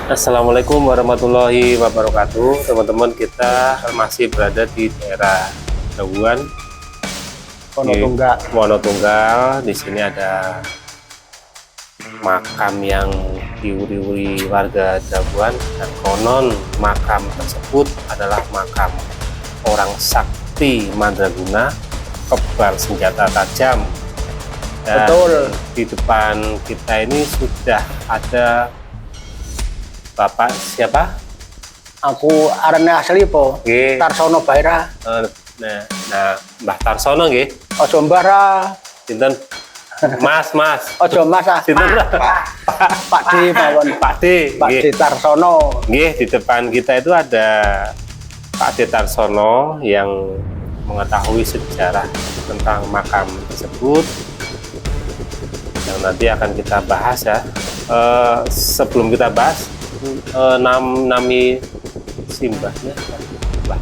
Assalamualaikum warahmatullahi wabarakatuh. Teman-teman, kita masih berada di daerah Dauan, Wonotunggal. Wonotunggal. Di sini ada makam yang diuri-uri warga Dauan, dan konon makam tersebut adalah makam orang sakti Mandraguna, kebal senjata tajam. Dan Betul. di depan kita ini sudah ada Bapak siapa? Aku arene asli po. Nggih. Tarsono Baira. Nah, Mbah Tarsono nggih. Ojo Mbara. Sinten? Mas. Ojo Mas ah. Sinten? Pak D mawon. Pak D. Pak D Nggih. Tarsono. Nggih, di depan kita itu ada Pak D Tarsono yang mengetahui sejarah tentang makam tersebut yang nanti akan kita bahas ya. Sebelum kita bahas, nami simbahnya Mbah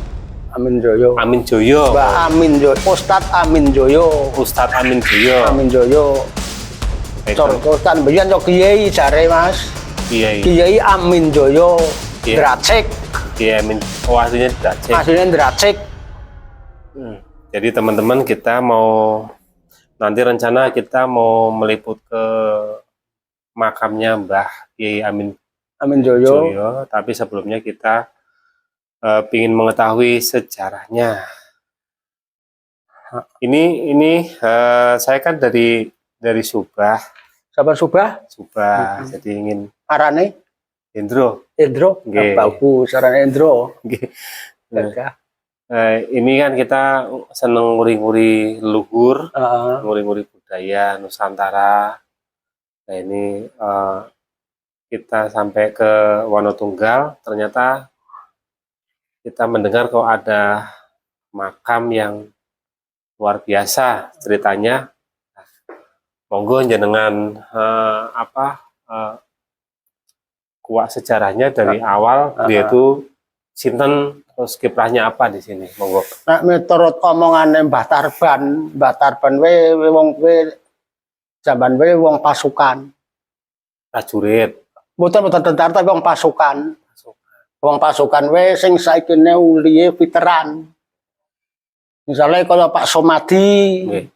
Amin Joyo. Amin Joyo. Mbak Amin Joyo. Ustadz Amin Joyo. Ustadz Amin Joyo. Amin Joyo. Contohkan biyen yo kiai jare Mas. Kiai. Kiai Amin Joyo. Iya. Dracek. Kiai Amin. Oh, aslinya Dracek. Aslinya Dracek. Jadi teman-teman, kita mau nanti rencana kita mau meliput ke makamnya Mbah Kiai Amin Amin Joyo. Joyo, tapi sebelumnya kita ingin mengetahui sejarahnya. Ini saya kan dari Subah, Sabar Subah. jadi ingin Arane Hendro. Endro. Nggih. Bagus arane Endro. Nggih. Gagah. Ini kan kita seneng nguri-nguri leluhur, Heeh. nguri-nguri budaya Nusantara. Nah ini kita sampai ke Wonotunggal, ternyata kita mendengar kok ada makam yang luar biasa ceritanya. Monggo jenengan kuak sejarahnya dari awal, yaitu sinten, terus kiprahnya apa di sini, monggo. Nek miturut omongane Mbah Tarban we wong we jaman we wong pasukan. Prajurit. Mboten tentara tapi wong pasukan. Wong pasukan we sing saikine ulihe veteran. Misalnya kaya Pak Somadi, Nggih.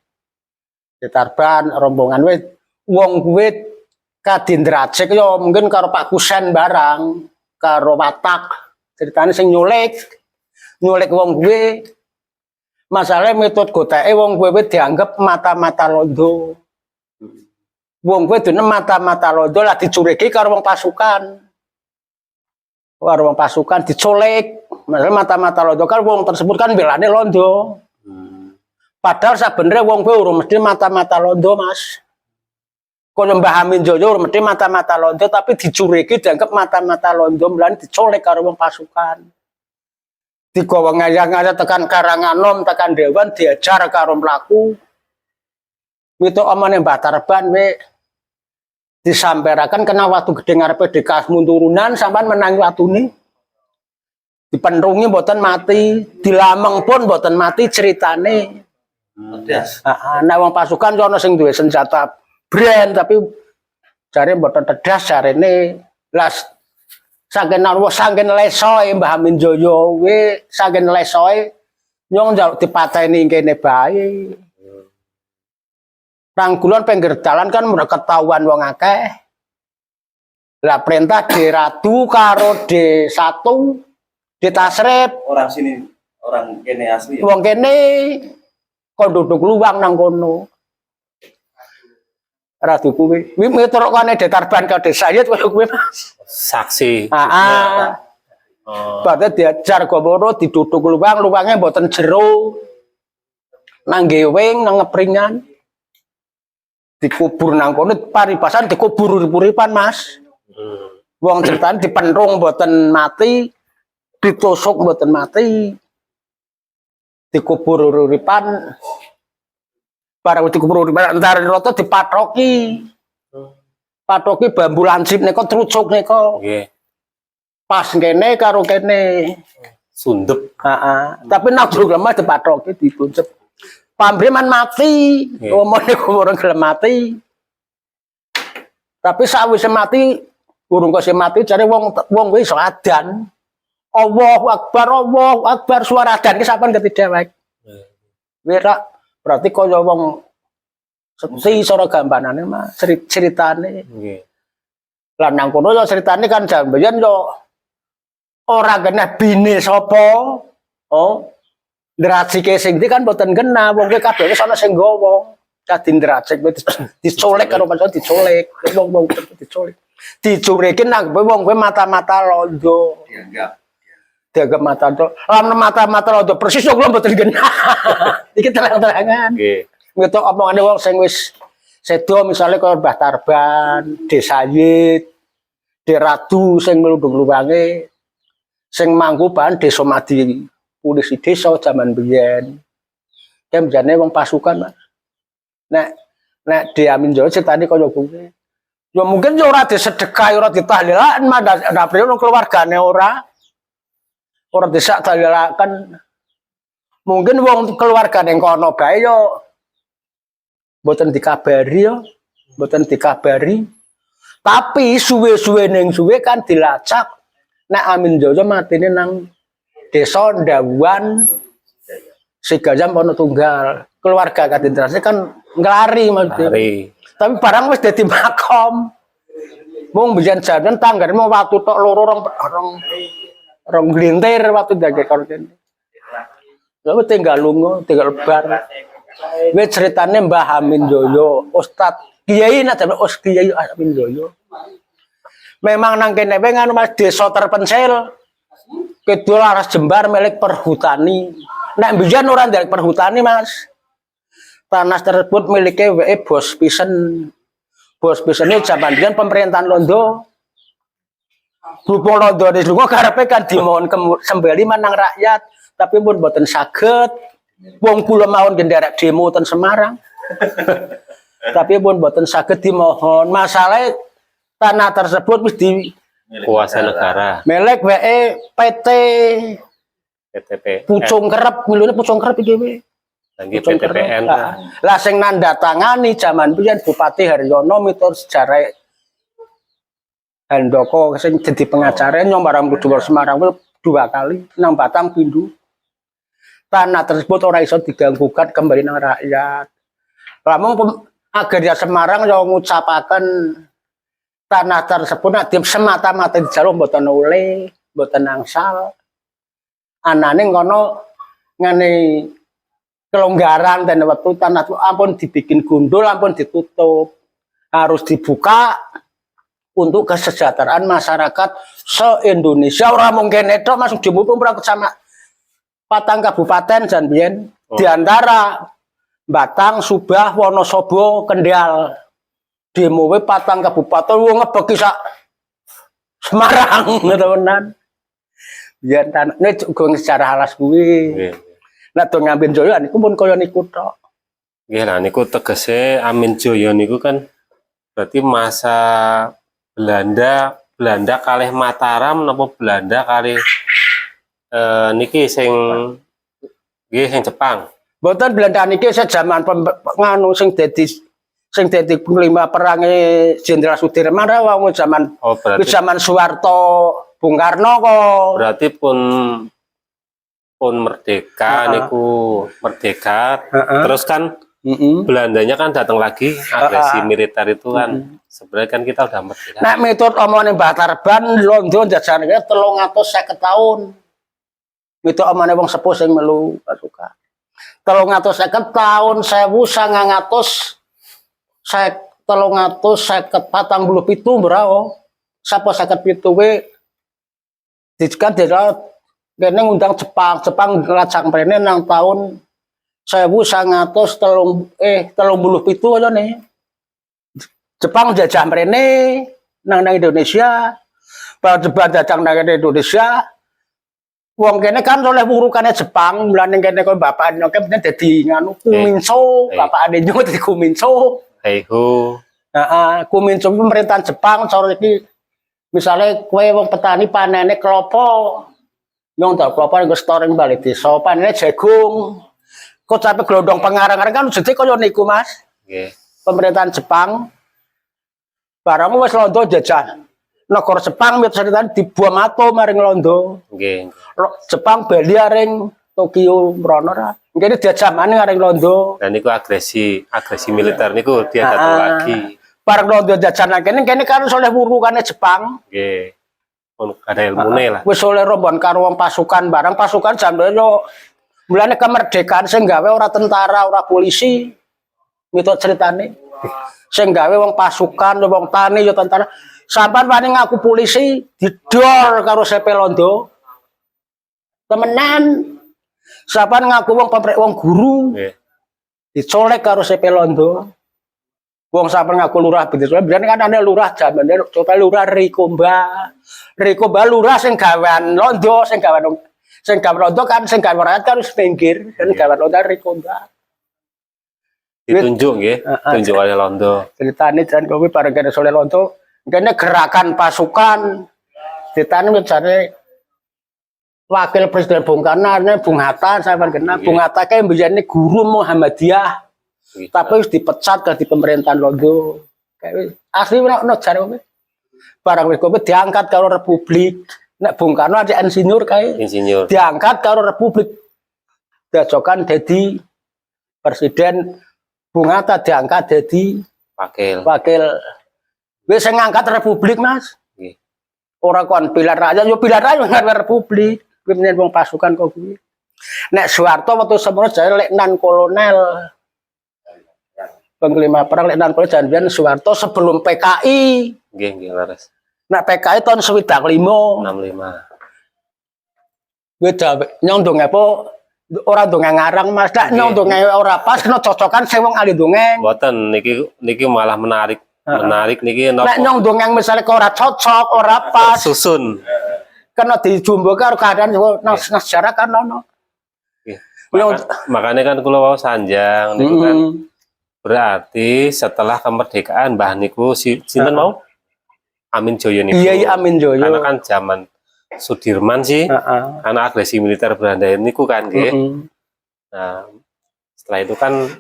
di Tarban rombongan we wong kuwi kadindrajek yo mungkin karo Pak Kusen barang, karo Watak. Ceritane sing nyulik wong kuwi. Masalahe metode goteke wong kuwi dianggap mata-mata londo. Wong kuwi dene mata-mata londo lah dicurigi karo wong pasukan. Karo wong pasukan diculik. Masalahe mata-mata londo kan wong tersebut kan belane londo. Padahal sebenarnya wong kuwi urung mesti mata-mata londo, Mas. Koyo Mbah Amin Joyo urung mesti mata-mata londo tapi dicurigi dianggap mata-mata londo mlan diculik karo wong pasukan. Digawa ngayah-ngayah tekan Karanganom, tekan Dewan diajar karo mlaku. Mitu omane Mbah Tarban we disamperaken kena watu gedhe ngarepe dikasmu turunan sampean menangi watune. Dipenrungi mboten mati, dilameng pun mboten mati ceritane. Tedas. Nah wong pasukan yo ana sing duwe senjata brand tapi jare mboten tedas jarene. Lah saking lesoe Mbah Amin Joyo kuwi saking lesoe nyong njaluk dipateni kene bae. Ranggulan pinggir dalan kan udah ketahuan wong akeh. Lah perintah diradu karo D1 ditasrep. Orang sini, orang kene asli ya? Wong kene kok duduk luwang nang kono. Radu kuwi. Kuwi miturut kene Tarban ke desa ya koyo kuwi Mas. Saksi. Heeh. Badhe diajar gomoro diduduk luwang-luwange mboten jero. Nang gewing nang ngepringan. Dikubur nang kono paribasan dikubur urip-uripan Mas. Wong ceritane dipenrung mboten mati, ditusuk mboten mati. Dikubur urip-uripan. Barang dikubur uripan antara rata dipatoki. Patoki bambu lancip nika trucuk nika. Nggih. Pas kene karo kene. Sundep. Heeh. Tapi nang programa dipatoki dituncep. Pambreman mati, omone orang gelem mati. Tapi sawise mati Urung kok mati jare wong kuwi iso adan. Allahu Akbar suara adan ki sampean ngerti dhewek. Wira berarti kaya wong sekti sora gampanane mah ceritane. Nggih. Lah nang kono yo ceritane kan jambeyan yo ora kena bine sapa. Oh. Ndrajike sing ndi kan mboten kena wong kuwi kabeh wis ana sing nggawa. Dadi ndrajik dicolek karo pancen dicolek. Wong dicolek. Dicureke nang wong kuwi mata-mata londo. Dianggap mata to. Lamun mata-mata londo persis kok mboten kena. Iki terang-terangan. Nggih. Ngetok omongane wong sing wis sedo misale kaya Mbah Tarban, Desayit, Deratu sing melundung-luwange sing mangkuban desa Madi polisi desa jaman biyen. Jane wong pasukan, Mas. Nek Diamin Jawa critane kaya kuwi. Ya mungkin yo ora disedekah, ora ditahlilan, ndapre wong keluargane ora disak tahlilaken. Mungkin wong keluargane kono bae yo mboten dikabari yo, mboten dikabari. Tapi suwe-suwe ning suwe kan dilacak nek Amin Joyo matine nang desa Ndawuan Sigajam Pono Tunggal. Keluarga Kadendrase kan nglari mesti. Tapi barang wis dadi makom. Mung biyen jaman tanggane mau watu tok loro rong glintir watu dage karo kene. Lha tinggal lunga, tinggal bar. Wis ceritane Mbah Amin Joyo, Ustad Kiai nadane Kiai Amin Joyo. Memang nang kene wae nganu Mas desa terpencil. Kidul aras Jembar milik perhutani. Nek mbiyen ora ndek perhutani, Mas. Tanah tersebut miliknya Bos Pisen. Bos Pisen ini zaman biyen pemerintahan Londo. Berhubung Londo di lunga karepe kan dimohon kembali menang rakyat, tapi pun mboten saged. Wong kula mawon genderek demo ten Semarang. Tapi pun mboten saged dimohon. Masalah tanah tersebut wis di Kuasa negara. Melek PT PTP. Pucung Kerep, milune Pucung Kerep iki wae. Lagi PTPN. Lah sing nandatangani zaman biyen Bupati Haryono miturut sejarah Handoko sing dadi pengacara nyombarang Kudus Semarang 2 kali nang Batang Pindu. Tanah tersebut ora iso diganggukan kembali nang rakyat. Lamun Agraria Semarang yo ngucapaken tanah tersebut nek semata-mata dijaluk mboten oleh, mboten angsal. Anane ngono ngene kelonggaran dan waktu tanah itu ampun dibikin gundul, ampun ditutup, harus dibuka untuk kesejahteraan masyarakat se-Indonesia. Orang mungkin itu masuk dimupung sama Patang Kabupaten dan biyen di antara Batang, Subah, Wonosobo, Kendal. Demo Patang Kabupaten wong ngebeki sak Semarang tenan. Biyen tanane juga secara alas kuwi. Nah, to Amin Joyo niku pun kaya niku tok. Nggih lah niku tegese Amin Joyo niku kan berarti masa Belanda kalih Mataram napa Belanda kalih niki sing nggih sing Jepang. Mboten Belanda niki sejaman nganu sing dadi panglima perange Jenderal Sudirman wong zaman zaman Soeharto Bung Karno kok. Berarti pun merdeka niku merdeka terus kan Belandanya kan datang lagi agresi militer itu kan sebenarnya kan kita udah merdeka. Nah miturut omongane Mbah Tarban Londo jajane 350 tahun. Miturut omongane wong sepuh sing melu pasukan. 350 tahun 347 brao. Sapa 57 we dicekat kene ngundang Jepang ngelacak mrene nang tahun 1937 aja nih. Jepang jajah mrene nang Indonesia. Kalau Jepang datang nang Indonesia, wong kene kan oleh urukane Jepang, mulane kene kok bapakane kene dadi nganu Kuminso, bapakane juga dadi Kuminso. Heiho. Heeh, Kuminso pemerintahan Jepang cara iki misale kowe wong petani panene klopo. Nyong tak klopo nggo storing balik desa, panene jagung. Kok sampai gelondong pengarang-arang kan jadi kaya niku Mas. Nggih. Pemerintahan Jepang barang wis Londo jajah. negara Jepang miturut ceritane dibuam atom maring Londo. Nggih. Jepang bali aring Tokyo mrono ra. Kene diajamane aring Londo. Dan niku agresi militer niku dia datang lagi. Bareng Londo jajanan kene kan oleh wurukane Jepang. Nggih. Pun ada ilmune lah. Wis oleh rombongan karo wong pasukan barang pasukan jamdono. Mulane kemerdekaan sing gawe ora tentara, ora polisi. Miturut ceritane. Sing gawe wong pasukan, wong tani yo tentara. Sampan wani ngaku polisi didol karo CP Londo. Temenan. Sampan ngaku wong guru. Nggih. Dicolek karo CP Londo. Wong sampean ngaku lurah bener. Biyen kan ana lurah jamane coba lurah Rikomba. Rikomba lurah sing gawean Londo, sing gawean Londo kan sing gawe rakyat kan wis pinggir, sing gawean Londo Rikomba. Ditunjuk nggih, tunjuk oleh Londo. Ceritane jan kowe bareng kene oleh Londo, kene gerakan pasukan. Ceritane misalnya Wakil Presiden Bung Karno, Bung Hatta, sampean kenal Bung Hatta kae mbiyene guru Muhammadiyah. Tapi wis dipecat ke di pemerintahan Londo. Kayak asli ono jare kowe. Barang wis kowe diangkat karo Republik. Nek Bung Karno ada insinyur kae. Insinyur. Diangkat karo Republik. Dajokan dadi presiden. Bung Hatta diangkat dadi wakil. Wis sing ngangkat Republik, Mas. Nggih. Ora kon pilar rakyat, yo pilar rakyat ngangkat Republik. Kuwi menyen wong pasukan kok kuwi. Nek Soeharto waktu semono jare letnan kolonel. Panglima perang letnan kolonel janjian Soeharto sebelum PKI. Nggih, laras. Nek PKI tahun 65. 65. Beda nyong dongeng apa ora dongeng ngarang Mas. Nek nyong dongeng ora pas kena cocokan sing wong ahli dongeng. Mboten niki malah menarik. Menarik niki napa? Nek nyong dongeng misale ora cocok, ora pas, susun. kena dijumbo karo keadaan sejarah kan ono. Makanya kan kula wau sanjang niku kan berarti setelah kemerdekaan Mbah niku sinten mau? Amin Joyo niku. Iya, Amin Joyo. Karena kan zaman Sudirman sih, karena agresi militer Belanda niku kan nggih. Nah, setelah itu kan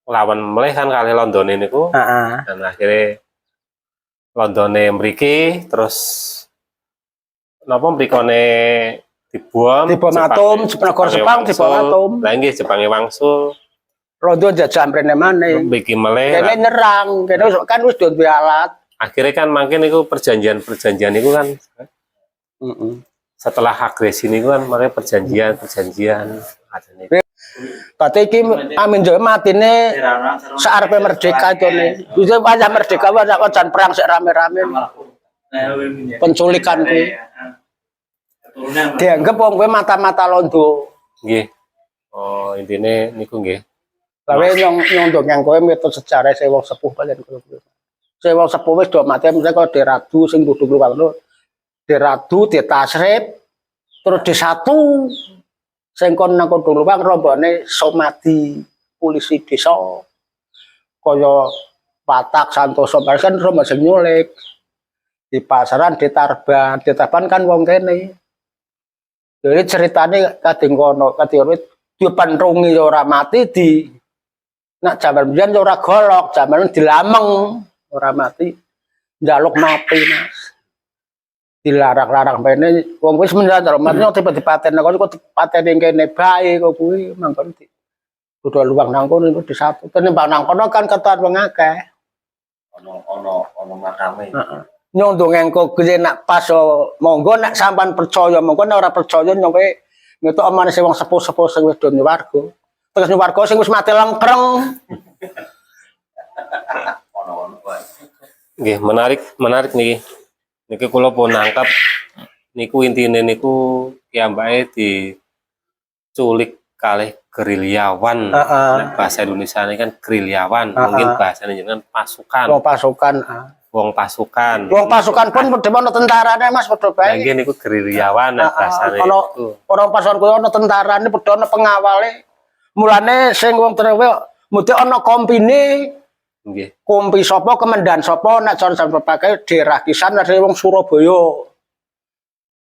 lawan meleh kan kali Londone niku. Dan akhirnya Londone mriki terus napa mrikone dibuam atom, negara Jepang dibom atom. Lah nggih Jepange wangsul. Londo jajah mrene maneh. Mriki meleh. Kene nyerang, kene kan wis duwe alat. Akhirnya kan mungkin niku perjanjian niku kan. Setelah agresi niku kan makanya perjanjian adane. Berarti iki Amin Joyo matine sarepe merdeka tone. Wis wajah merdeka wajah jan perang sik rame-rame. Penculikan kuwi. Dianggap wong kowe mata-mata Londo. Nggih. Oh, intine niku nggih. Lawe nyong dongeng kowe miturut sejarah sing wong sepuh kalian kowe. Sing wong sepuh wis do mati mesti kok diradu sing kudu ngono. Diradu, ditasrip, terus disatu. Sing kon nang kudu luwang rombone somati polisi desa. Kaya Patak Santoso kan rombone sing nyulik. Di pasaran ditarban kan wong kene. Jadi ceritane kadang kono, kadang dipenrungi ora mati di nak jaman biyen ora golok, jaman dilameng ora mati. Njaluk mati, Mas. Dilarang-larang bene wong wis menjadi mati tiba-tiba paten kok paten kene bae kok kuwi mangkon kudu luwang nang kono iku disatu. Tenimbang nang kono kan ketuan wong akeh. Ono makame. Nyong dongeng kok gede nak pas monggo nak sampan percaya monggo nek ora percaya nyong kowe ngetok omane sing wong sepuh-sepuh sing wis do nyuwarga. Terus nyuwarga sing wis mati lengkreng. Nggih, menarik niki. Niki kula pun nangkap niku intine niku piyambake diculik kalih gerilyawan. Nah, bahasa Indonesia ini kan gerilyawan, mungkin bahasa jenengan pasukan. Wong pasukan pun padha ana tentarane Mas padha bae. Nggih niku gerilyawan bahasane niku. Ora pasukan kuwi ana tentarane padha ana pengawale. Mulane sing wong trewe mesti ana kompine. Nggih. Kompi sapa kemendan sapa nek cara pakai daerah Kisan ada wong Surabaya.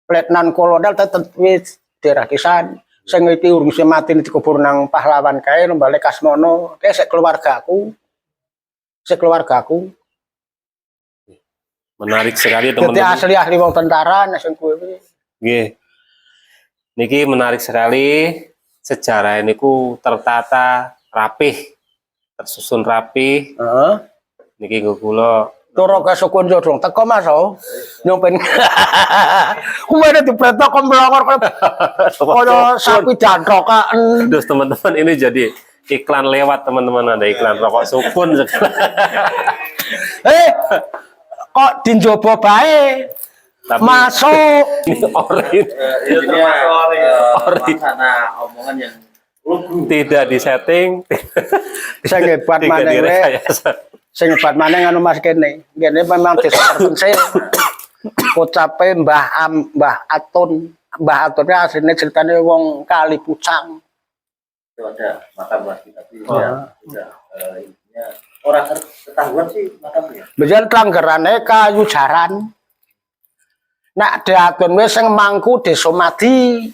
Letnan kolonel tetep wis daerah Kisan. Sing iki urung mati dikubur nang pahlawan kae Bale Kasmono. Kae sik keluargaku. Menarik sekali Dadi teman-teman. asli ahli wong tentara nek sing kuwi. Nggih. Niki menarik sekali. Sejarah ini ku tertata rapih, tersusun rapih. Heeh. Niki nggo kula Turu ke sukun dong teko Mas oh. Nyompen. Kuwi ada dipretok kon melongor koyo sapi jantrokan. terus teman-teman ini jadi iklan lewat teman-teman, ada iklan rokok sukun. Kok dinjobo bae. Tapi Masuk. ini ori Intinya Ori. sana omongan yang lugu. tidak disetting, Sing hebat tidak maneh we. direkayasa. Sing hebat maneh ngono Mas kene. Kene memang desa terpencil. Ucape Mbah Atun. Mbah Atunnya aslinya ceritanya wong Kali Pucang. Itu ada makam lagi tapi Oh. ya tidak intinya orang ketahuan sih makamnya. Biyen klanggerane kayu jaran. Nak diatun wis sing mangku desa mati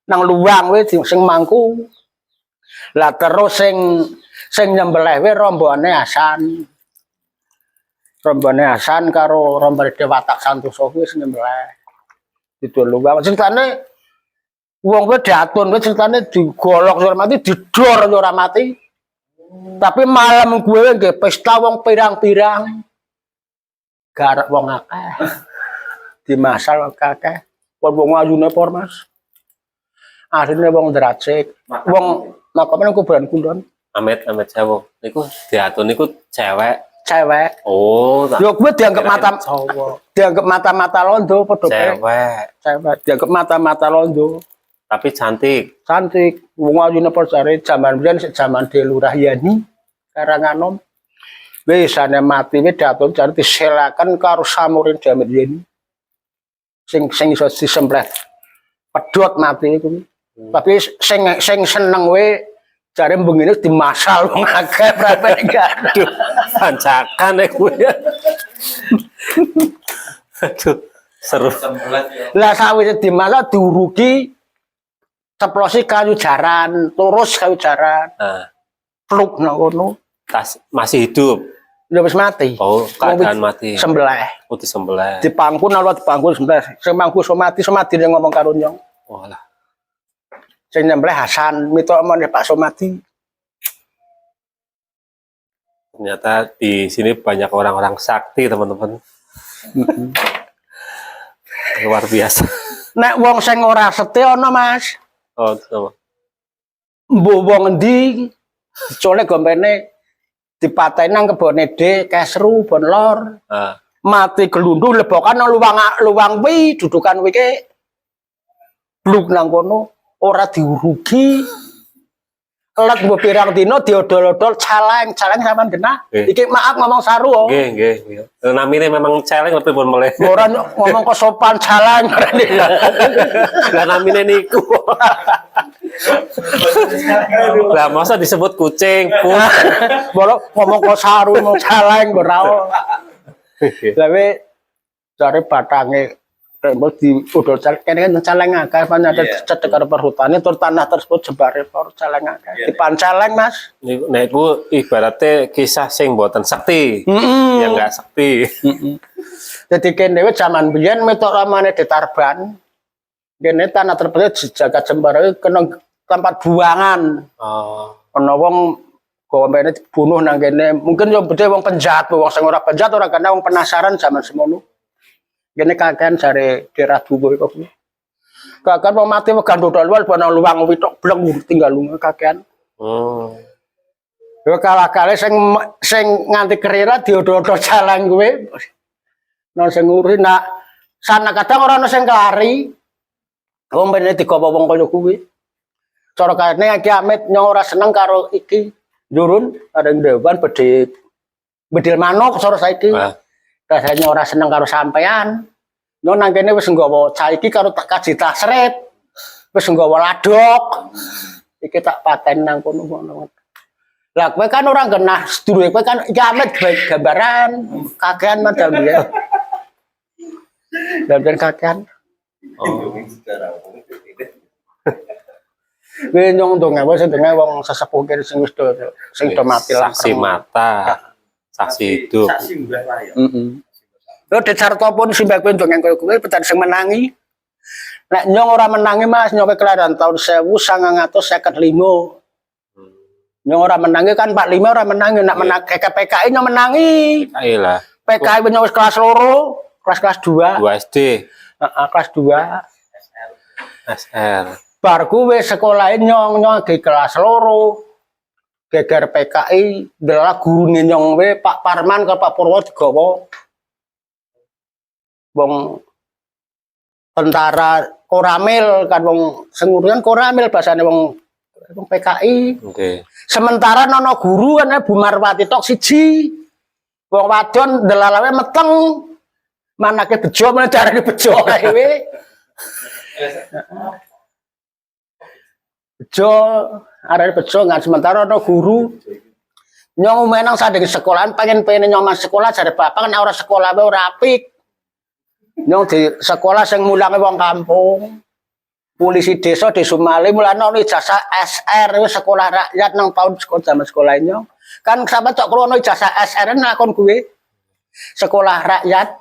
nang luwang wis sing mangku. Lah terus sing nyembelih wis rombone Hasan. Rombone Hasan karo rombone Dewatak Santoso wis nyembelih. Itu luwang ceritane wong kuwi diatun wis ceritane digolok ora mati didor ora mati. Tapi malam gue nggih pesta wong pirang-pirang. Garek wong akeh. Di masal kakek wong ayune por Mas. Asline wong Dracik, wong makamane kuburan kulon, Amit Jawa. Niku diatur niku cewek. cewek. Oh, tak Yo kuwi dianggap mata cowok. dianggap mata-mata londo padha kae. Cewek. Cewek dianggap mata-mata londo. Tapi cantik. Cantik, wong ayune por jare jaman biyen sik jaman De Lurah Yani Karanganom. Wisane mati wis diatur jare diselaken karo samurin Jamet Yani. Sing iso disembelih pedhot mati kuwi. Tapi sing seneng we jare mbengine dimasal wong akeh prape gaduh. Pancakan kuwi. Aduh, seru. Lah sawise dimasal diurugi ceplosi kayu jaran, terus kayu jaran, Nah, pluk nang kono. masih hidup. Ya wis mati. Oh, keadaan mati. Sembelih. Oh, disembelih. Dipangku nalwa dipangku sembelih. Sing mangku somati dia ngomong karo nyong. Walah. Sing nyembelih Hasan, mitok omone Pak Somati. Ternyata di sini banyak orang-orang sakti, teman-teman. Luar biasa. Nek wong sing ora setya ana, Mas. Oh, sama. Mbuh wong endi colek gombene dipateni nang kebone D Kesru Bon Lor. Ah, Mati gelundung lebokan nang luwang kuwi dudukan kuwi ke bluk nang kono ora diurugi. Let mbok pirang dina diodol-odol caleng sampean genah. Iki maaf ngomong saru oh. nggih, nggih. Namine memang celeng lebih pun meleh. Ora ngomong kok sopan caleng. Lah namine niku. Lah masa disebut kucing, pun. Bolo ngomong kok saru mau caleng ora. Lah we jare batange tembok di udol caleng kene kan caleng akeh ada cedek karo perhutane tur tanah tersebut jembare por caleng akeh. Dipancaleng Mas. Niku ibaratnya kisah sing mboten sakti. Yang enggak sakti. Jadi kene wis jaman biyen metok ramane ditarban. Kene tanah tersebut jaga jembare kena tempat buangan. Oh. Ana wong gombene dibunuh nang kene. Mungkin yo bedhe wong penjahat, wong sing ora penjahat ora kena wong penasaran zaman semono. Kene kakean jare daerah Dukuh kok. Kakean mau mati wegan dodol wal nang luwang witok bleng tinggal lunga kakean. Oh. Yo kala-kala sing nganti kerira diodol-odol jalan kuwi. Nang sing nguri nak sana kadang ora ana sing kelari. Wong bene digawa wong kaya kuwi. Cara kene Ki Amit nyong ora seneng karo iki njurun ada dewan bedil manuk cara saiki. Rasane ora seneng karo sampean. Nyong nang kene wis nggawa saiki karo tak kaji tasret. Wis nggawa ladok. Iki tak paten nang kono. Lah kowe kan ora genah sedulure kowe kan Ki Amit gambaran kakean madam ya. Dan kakean. Oh. Kowe nyong donga wae sedenge wong sesepuh kene sing wis do mati lah. Saksi mata, saksi hidup. Saksi mbah lah ya. Heeh. Lho dicarta pun simbah kowe ndongeng koyo kowe petan sing menangi. Nek nyong ora menangi Mas, nyong kelahiran tahun 1955. Nyong ora menangi kan 45 ora menangi, nek menang PKI nyong menangi. PKI lah. PKI nyong wis kelas loro, kelas 2. 2 SD. Heeh, kelas 2. SR. Bar kuwi sekolahe nyong di kelas loro. Geger PKI adalah gurune nyong we Pak Parman karo Pak Purwo digawa. Wong tentara Koramil kan wong sing ngurusan Koramil bahasane wong PKI. Oke. Sementara nono guru kan Bu Marwati tok siji. Wong wadon delalawe meteng. Manake bejo men carane bejo kae we. Bejo arek bejo ngan sementara ono guru nyong menang sadeng sekolahan pengen nyong mas sekolah jare bapak kan ora sekolah wae ora apik. Nyong di sekolah sing mulange wong kampung. Polisi desa di Sumali mulane ono ijazah SR wis sekolah rakyat nang tahun zaman sekolah nyong. Kan sampe tok krono ijazah SR nakon kuwi. Sekolah rakyat.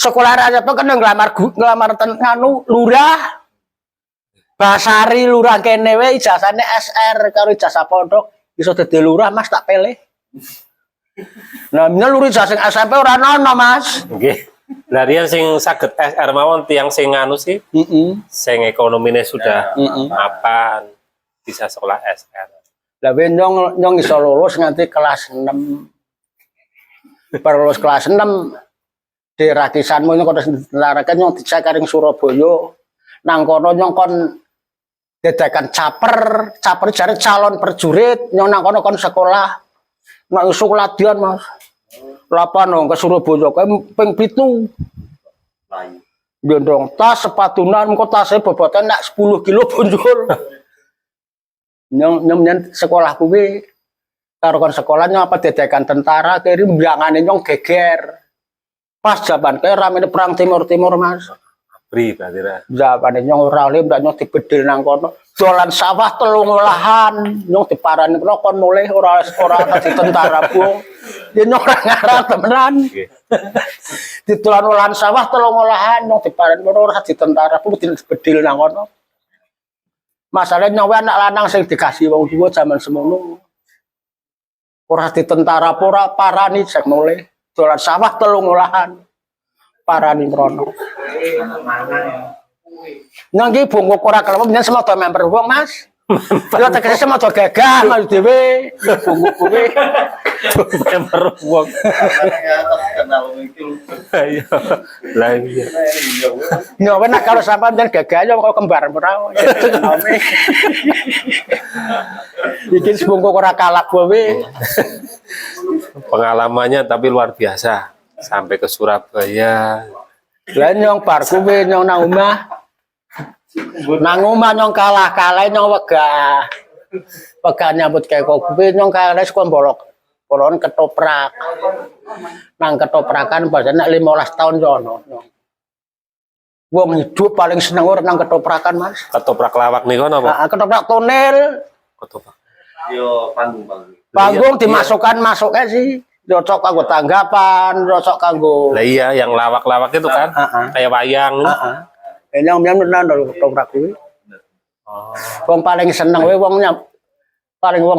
Sekolah rakyat itu kan ngelamar nganu lurah. Basari lurah kene we ijazahne SR karo ijazah pondok iso dadi lurah Mas tak pilih. Nah, lurah ijazah SMP ora ono Mas. Nggih. Lah riyen sing saged SR mawon tiyang sing anu sih. Sing ekonomine sudah mapan bisa sekolah SR. Lah nyong iso lulus nganti kelas 6. Perlulus kelas 6 di rakisanmu nyong terus larakan nyong dicek karing Surabaya. Nang kono nyong kon dedekan caper jare calon prajurit nyong nang kono kon sekolah nek isuk latihan Mas lapan ke Surabaya kae ping 7 gendong tas sepatunan engko tase bobotan nek 10 kilo bonjol nyong sekolah kuwi karo kon sekolahnya apa dedekan tentara kiri mbangane nyong geger pas jaman kae ramene perang timur Mas. Pri berarti ra. Jawabane nyong ora oleh mbak nyong dibedil nang kono. Dolan sawah telung olahan, nyong diparani kono kon mulih ora dadi tentara Bu. Ya nyong ora ngarep temenan. Ditolan olahan sawah telung olahan nyong diparani kono ora dadi tentara Bu dibedil nang kono. Masalahnya nyong anak lanang sing dikasih wong tuwa zaman semono. Ora dadi tentara ora parani sek mulih. Dolan sawah telung olahan. Parani krono. Nang iki bungkuk ora kelem nyen semoga member wong Mas. Yo tegese semoga gagah Mas dhewe bungkuk kuwi. Member wong. Ayo. Lah iya. Yo nek kalau sampean nyen gagah yo kok kembar ora. Iki bungkuk ora kalak kowe. Pengalamannya tapi luar biasa. Sampai ke Surabaya. Lah nyong bar kuwi nyong nang omah. Nang omah nyong kalah nyong wegah. Wegah nyambut kae kok kuwi nyong kalah sekon bolok. Bolon ketoprak. Nang ketoprakan bahasa nek 15 tahun yono. Wong hidup paling seneng ora nang ketoprakan Mas. Ketoprak lawak niku napa? Heeh, ketoprak tonel. Ketoprak. Yo panggung. Panggung dimasukkan sih. Cocok kanggo tanggapan, cocok kanggo. Lah iya, yang lawak-lawak itu kan kayak wayang. Heeh. Nyong nang ketoprak kuwi. Oh. Wong paling seneng wong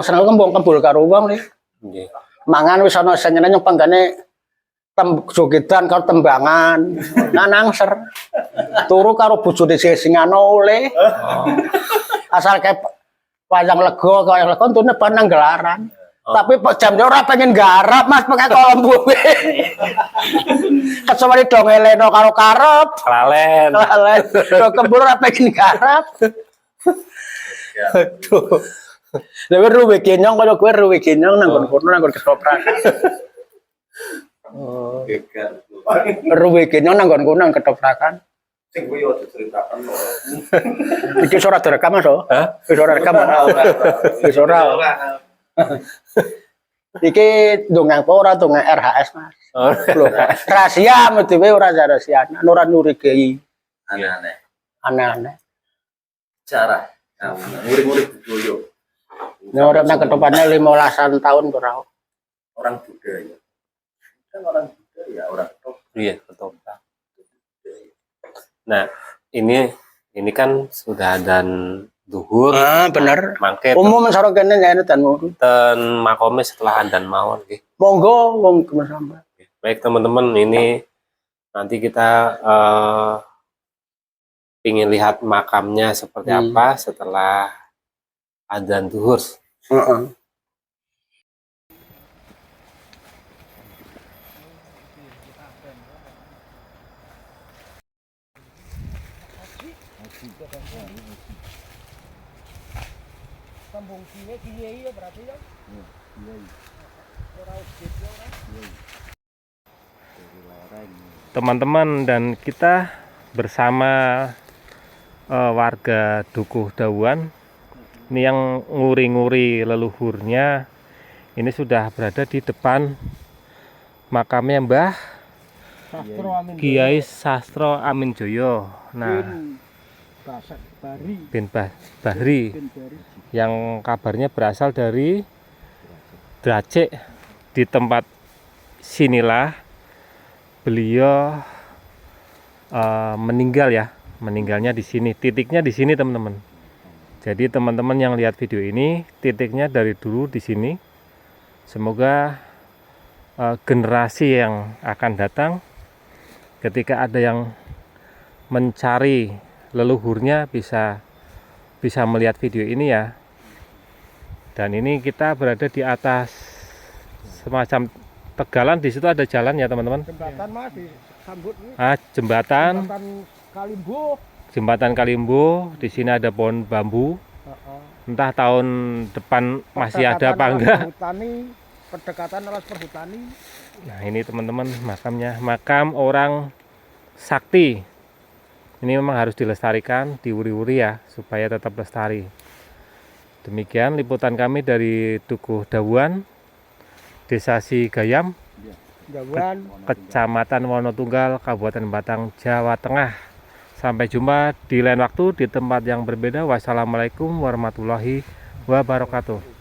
seneng kembung kembul karo wong nih. Nggih. Mangan wis ana sing nyong panggane jogedan karo tembangan. Nanangser. Turu karo bojone sing ana oleh. Asal kayak wayang lega entune ban nang gelaran. Tapi jamnya ora pengen garap Mas pakai kolom buwe. Kecuali dongeleno karo karep. Kelalen. Kok kembur ora pengen garap. Aduh. Dewe ruwe kenyong kaya kowe ruwe kenyong nang kono nang ketoprak. Oh. Geger. Ruwe kenyong nang kono nang ketoprakan. Sing kuwi yo diceritakan. Iki ora direkam Mas. Hah? Wis ora rekam. Wis ora. Iki dongeng apa ora dongeng RHS Mas. Oh. Rahasia mesti ora rahasia. Ora nyurigai. Aneh-aneh. Cara murid-murid budaya. Nyorep nang ketopane 15-an tahun ora. Orang budaya. Kan orang ya orang ketoprak. Iya, ketoprak. Nah, ini kan sudah dan duhur. Bener. Mangke Umum sareng kene nyene dan ten makome setelah dan mawon nggih. monggo wong kemasamba. Baik teman-teman, ini nanti kita ingin lihat makamnya seperti apa setelah adzan zuhur. Heeh. Sambung kiye ya berarti ya. Teman-teman, dan kita bersama warga Dukuh Dawuan ini yang nguri-nguri leluhurnya, ini sudah berada di depan makamnya Mbah Kiai Sastro Amin Joyo. Nah, bin Bahri yang kabarnya berasal dari Dracek. Di tempat sinilah beliau meninggal ya, meninggalnya di sini, titiknya di sini teman-teman. Jadi teman-teman yang lihat video ini, titiknya dari dulu di sini. Semoga generasi yang akan datang, ketika ada yang mencari leluhurnya bisa melihat video ini ya. Dan ini kita berada di atas semacam tegalan, di situ ada jalan ya teman-teman. Jembatan Mas disambut nih. Jembatan Kalimbo. Jembatan Kalimbo. Di sini ada pohon bambu. Entah tahun depan masih ada apa enggak. Pendekatan alas perhutani. Nah, ini teman-teman makamnya, makam orang sakti. Ini memang harus dilestarikan, diuri-uri ya, supaya tetap lestari. Demikian liputan kami dari Dukuh Dawuan, Desa Sigayam, Kecamatan Wonotunggal, Kabupaten Batang, Jawa Tengah. Sampai jumpa di lain waktu di tempat yang berbeda. Wassalamualaikum warahmatullahi wabarakatuh.